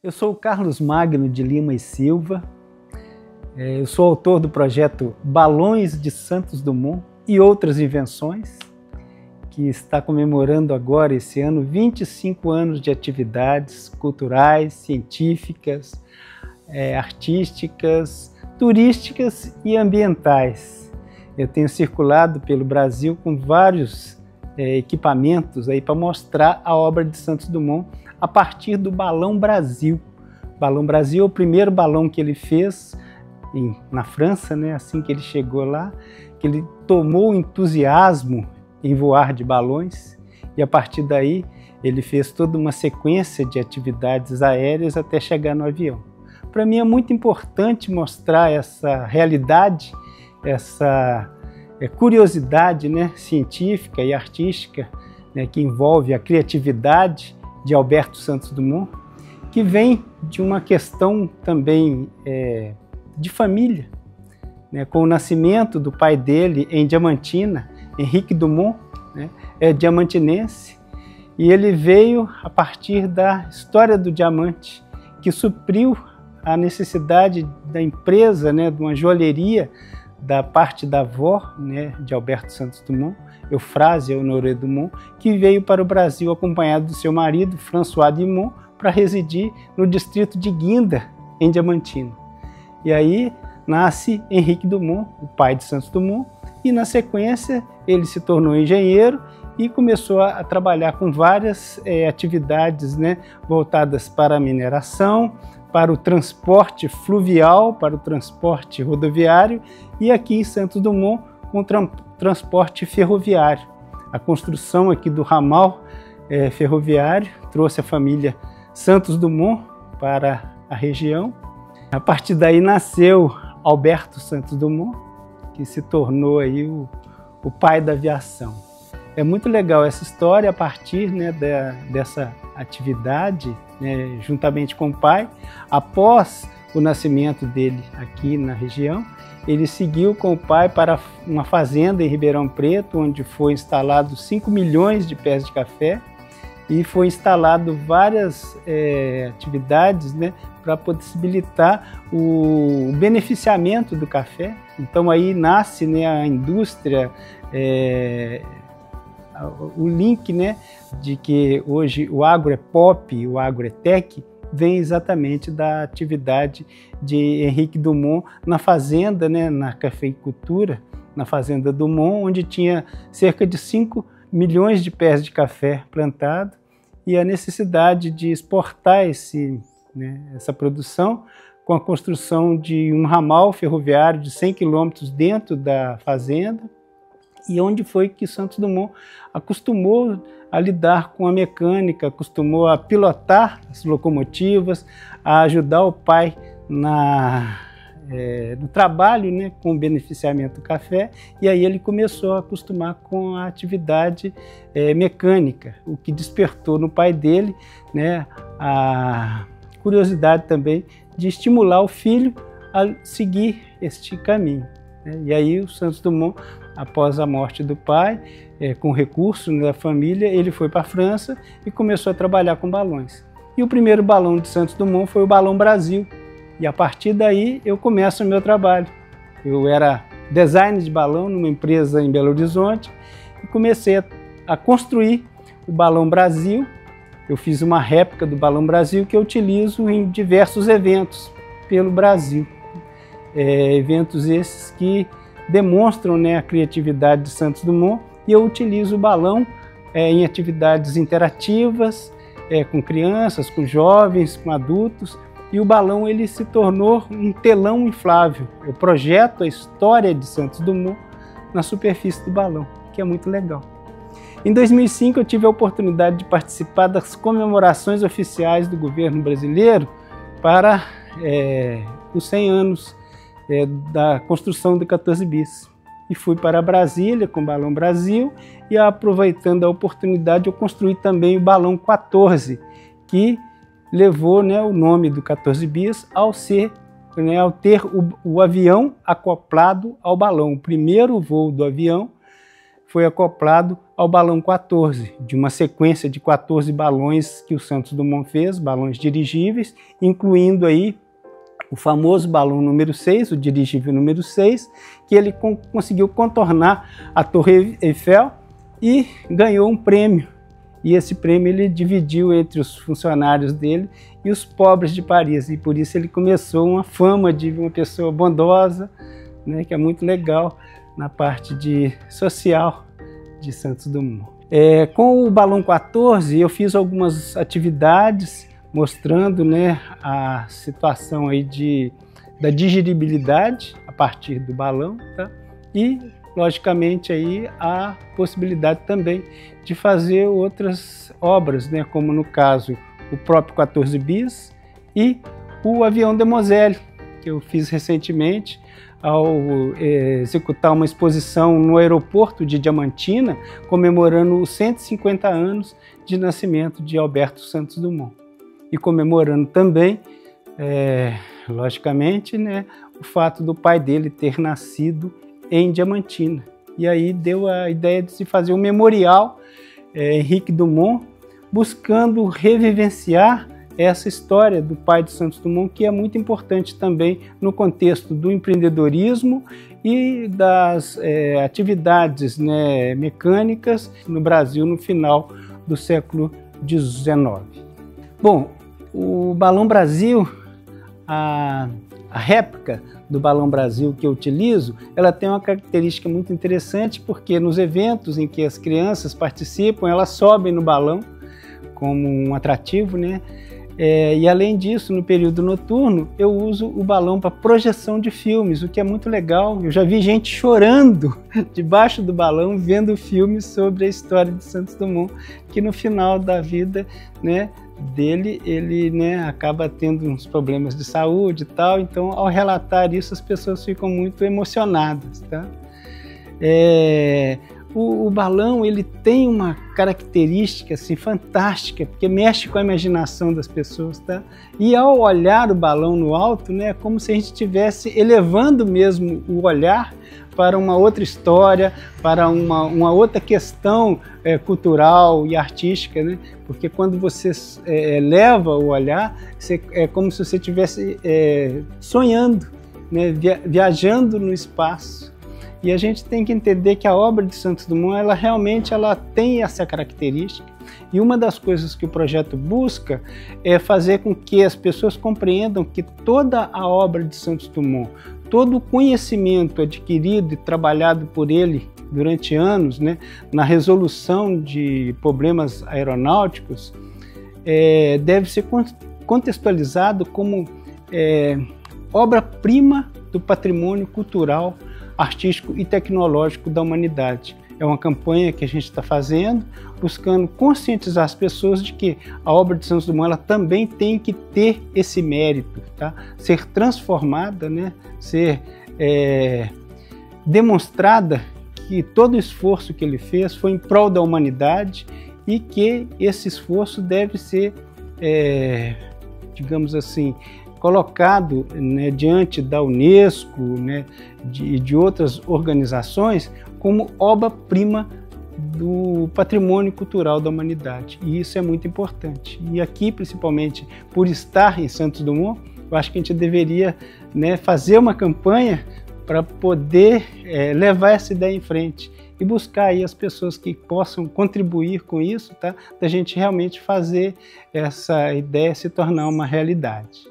Eu sou o Carlos Magno de Lima e Silva, eu sou autor do projeto Balões de Santos Dumont e Outras Invenções, que está comemorando agora, esse ano, 25 anos de atividades culturais, científicas, artísticas, turísticas e ambientais. Eu tenho circulado pelo Brasil com vários equipamentos para mostrar a obra de Santos Dumont a partir do Balão Brasil. O Balão Brasil é o primeiro balão que ele fez na França, assim que ele chegou lá, que ele tomou o entusiasmo em voar de balões e a partir daí ele fez toda uma sequência de atividades aéreas até chegar no avião. Para mim é muito importante mostrar essa realidade, essa curiosidade científica e artística que envolve a criatividade de Alberto Santos Dumont, que vem de uma questão também de família, com o nascimento do pai dele em Diamantina, Henrique Dumont, é diamantinense, e ele veio a partir da história do diamante, que supriu a necessidade da empresa, de uma joalheria da parte da avó, de Alberto Santos Dumont, Eufrásia Honoré Dumont, que veio para o Brasil acompanhado do seu marido, François Dumont, para residir no distrito de Guinda, em Diamantina. E aí nasce Henrique Dumont, o pai de Santos Dumont, e na sequência ele se tornou engenheiro e começou a trabalhar com várias atividades voltadas para a mineração, para o transporte fluvial, para o transporte rodoviário e aqui em Santos Dumont com transporte ferroviário. A construção aqui do ramal ferroviário trouxe a família Santos Dumont para a região. A partir daí nasceu Alberto Santos Dumont, que se tornou aí o pai da aviação. É muito legal essa história a partir dessa atividade, juntamente com o pai. Após o nascimento dele aqui na região, ele seguiu com o pai para uma fazenda em Ribeirão Preto, onde foi instalado 5 milhões de pés de café e foi instalado várias atividades para possibilitar o beneficiamento do café. Então aí nasce a indústria, o link de que hoje o agro é pop, o agro é tech, vem exatamente da atividade de Henrique Dumont na fazenda, na cafeicultura, na fazenda Dumont, onde tinha cerca de 5 milhões de pés de café plantado e a necessidade de exportar essa produção com a construção de um ramal ferroviário de 100 quilômetros dentro da fazenda, e onde foi que Santos Dumont acostumou a lidar com a mecânica, acostumou a pilotar as locomotivas, a ajudar o pai no trabalho com o beneficiamento do café, e aí ele começou a acostumar com a atividade mecânica, o que despertou no pai dele a curiosidade também de estimular o filho a seguir este caminho. E aí o Santos Dumont, após a morte do pai, com recurso da família, ele foi para a França e começou a trabalhar com balões. E o primeiro balão de Santos Dumont foi o Balão Brasil. E a partir daí eu começo o meu trabalho. Eu era designer de balão numa empresa em Belo Horizonte e comecei a construir o Balão Brasil. Eu fiz uma réplica do Balão Brasil que eu utilizo em diversos eventos pelo Brasil. Eventos esses que demonstram a criatividade de Santos Dumont, e eu utilizo o balão em atividades interativas, com crianças, com jovens, com adultos, e o balão ele se tornou um telão inflável. Eu projeto a história de Santos Dumont na superfície do balão, que é muito legal. Em 2005 eu tive a oportunidade de participar das comemorações oficiais do governo brasileiro para os 100 anos da construção do 14 bis. E fui para Brasília com o Balão Brasil e, aproveitando a oportunidade, eu construí também o Balão 14, que levou o nome do 14 bis ao ter o avião acoplado ao balão. O primeiro voo do avião foi acoplado ao balão 14, de uma sequência de 14 balões que o Santos Dumont fez, balões dirigíveis, incluindo aí o famoso balão número 6, o dirigível número 6, que ele conseguiu contornar a Torre Eiffel e ganhou um prêmio. E esse prêmio ele dividiu entre os funcionários dele e os pobres de Paris. E por isso ele começou uma fama de uma pessoa bondosa, né, que é muito legal na parte social de Santos Dumont. Com o balão 14 eu fiz algumas atividades mostrando, né, a situação aí da digeribilidade a partir do balão, tá? E logicamente aí a possibilidade também de fazer outras obras, né, como no caso o próprio 14 bis e o avião Demoiselle, que eu fiz recentemente ao executar uma exposição no aeroporto de Diamantina, comemorando os 150 anos de nascimento de Alberto Santos Dumont. E comemorando também, logicamente, né, o fato do pai dele ter nascido em Diamantina. E aí deu a ideia de se fazer um memorial Henrique Dumont, buscando revivenciar essa história do pai de Santos Dumont, que é muito importante também no contexto do empreendedorismo e das atividades, né, mecânicas no Brasil no final do século XIX. Bom, o Balão Brasil, a réplica do Balão Brasil que eu utilizo, ela tem uma característica muito interessante, porque nos eventos em que as crianças participam, elas sobem no balão como um atrativo, né? E além disso, no período noturno, eu uso o balão para projeção de filmes, o que é muito legal. Eu já vi gente chorando debaixo do balão vendo filmes sobre a história de Santos Dumont, que no final da vida, né, dele, ele, né, acaba tendo uns problemas de saúde e tal, então ao relatar isso as pessoas ficam muito emocionadas, tá? O balão ele tem uma característica assim, fantástica, porque mexe com a imaginação das pessoas, tá? E ao olhar o balão no alto, né, é como se a gente estivesse elevando mesmo o olhar para uma outra história, para uma outra questão cultural e artística, né? Porque quando você eleva o olhar, é como se você estivesse sonhando, né? Viajando no espaço. E a gente tem que entender que a obra de Santos Dumont, ela realmente tem essa característica. E uma das coisas que o projeto busca é fazer com que as pessoas compreendam que toda a obra de Santos Dumont, todo o conhecimento adquirido e trabalhado por ele durante anos, né, na resolução de problemas aeronáuticos, deve ser contextualizado como obra-prima do patrimônio cultural, artístico e tecnológico da humanidade. É uma campanha que a gente está fazendo, buscando conscientizar as pessoas de que a obra de Santos Dumont ela também tem que ter esse mérito, tá? Ser transformada, né? Ser demonstrada que todo o esforço que ele fez foi em prol da humanidade e que esse esforço deve ser, digamos assim, colocado, né, diante da Unesco, né, de outras organizações como obra-prima do patrimônio cultural da humanidade. E isso é muito importante. E aqui, principalmente, por estar em Santos Dumont, eu acho que a gente deveria, né, fazer uma campanha para poder levar essa ideia em frente e buscar aí as pessoas que possam contribuir com isso, tá? Da gente realmente fazer essa ideia se tornar uma realidade.